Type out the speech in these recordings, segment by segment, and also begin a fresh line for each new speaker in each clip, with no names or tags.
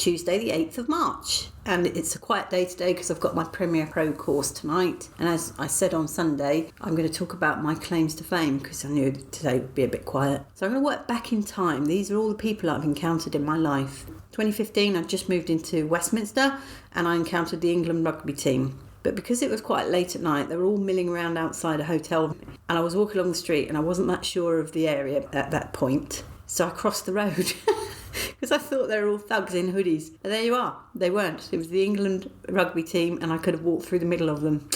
Tuesday the 8th of March, and it's a quiet day today because I've got my Premier Pro course tonight, and as I said on Sunday, I'm going to talk about my claims to fame because I knew today would be a bit quiet. So I'm going to work back in time. These are all the people I've encountered in my life. 2015, I just moved into Westminster and I encountered the England rugby team. But because it was quite late at night, they were all milling around outside a hotel, and I was walking along the street and I wasn't that sure of the area at that point. So I crossed the road because I thought they were all thugs in hoodies. And there you are. They weren't. It was the England rugby team, and I could have walked through the middle of them.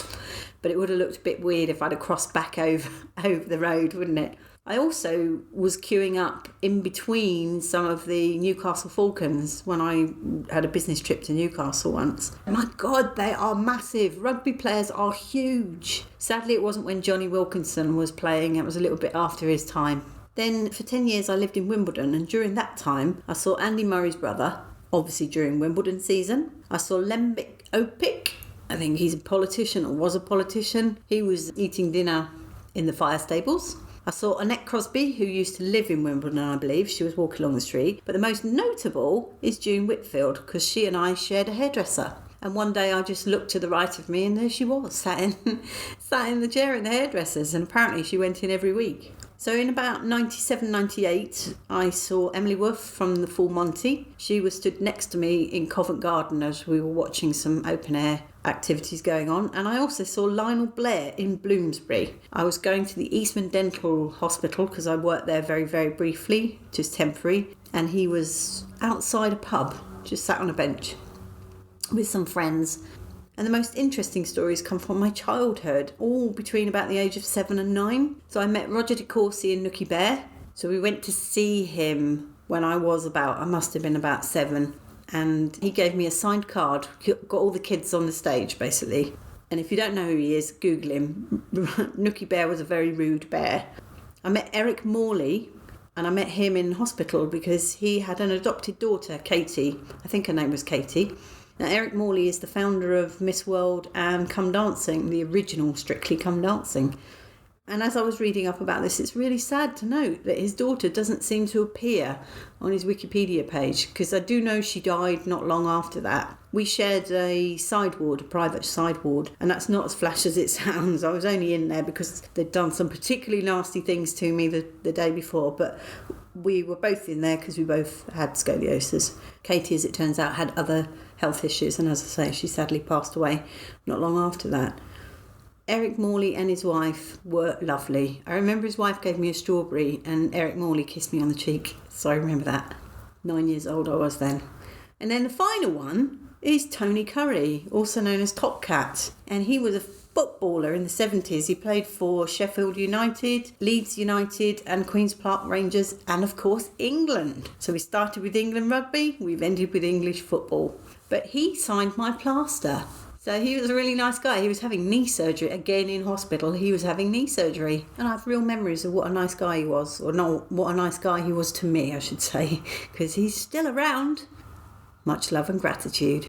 But it would have looked a bit weird if I'd have crossed back over the road, wouldn't it? I also was queuing up in between some of the Newcastle Falcons when I had a business trip to Newcastle once. My God, they are massive. Rugby players are huge. Sadly, it wasn't when Johnny Wilkinson was playing. It was a little bit after his time. Then for 10 years I lived in Wimbledon, and during that time I saw Andy Murray's brother, obviously during Wimbledon season. I saw Lembic Opik. I think he's a politician or was a politician. He was eating dinner in the fire stables. I saw Annette Crosby, who used to live in Wimbledon, I believe. She was walking along the street. But the most notable is June Whitfield, because she and I shared a hairdresser. And one day I just looked to the right of me and there she was, sat in the chair in the hairdressers. And apparently she went in every week. So in about 97, 98, I saw Emily Wolf from the Full Monty. She was stood next to me in Covent Garden as we were watching some open air activities going on. And I also saw Lionel Blair in Bloomsbury. I was going to the Eastman Dental Hospital because I worked there very, very briefly, just temporary. And he was outside a pub, just sat on a bench with some friends. And the most interesting stories come from my childhood, all between about the age of 7 and 9. So I met Roger de Courcy and Nookie Bear. So we went to see him when I must have been about 7. And he gave me a signed card, got all the kids on the stage, basically. And if you don't know who he is, Google him. Nookie Bear was a very rude bear. I met Eric Morley, and I met him in hospital because he had an adopted daughter, Katie. I think her name was Katie. Now, Eric Morley is the founder of Miss World and Come Dancing, the original Strictly Come Dancing. And as I was reading up about this, it's really sad to note that his daughter doesn't seem to appear on his Wikipedia page, because I do know she died not long after that. We shared a private side ward, and that's not as flash as it sounds. I was only in there because they'd done some particularly nasty things to me the day before, but we were both in there because we both had scoliosis. Katie, as it turns out, had other health issues, and as I say, she sadly passed away not long after that. Eric Morley and his wife were lovely. I remember his wife gave me a strawberry and Eric Morley kissed me on the cheek. So I remember that. 9 years old I was then. And then the final one is Tony Curry, also known as Top Cat. And he was a footballer in the 70s. He played for Sheffield United, Leeds United and Queen's Park Rangers and, of course, England. So we started with England rugby, we've ended with English football. But he signed my plaster. So he was a really nice guy. He was having knee surgery, again in hospital. He was having knee surgery. And I have real memories of what a nice guy he was. Or not what a nice guy he was to me, I should say. Because he's still around. Much love and gratitude.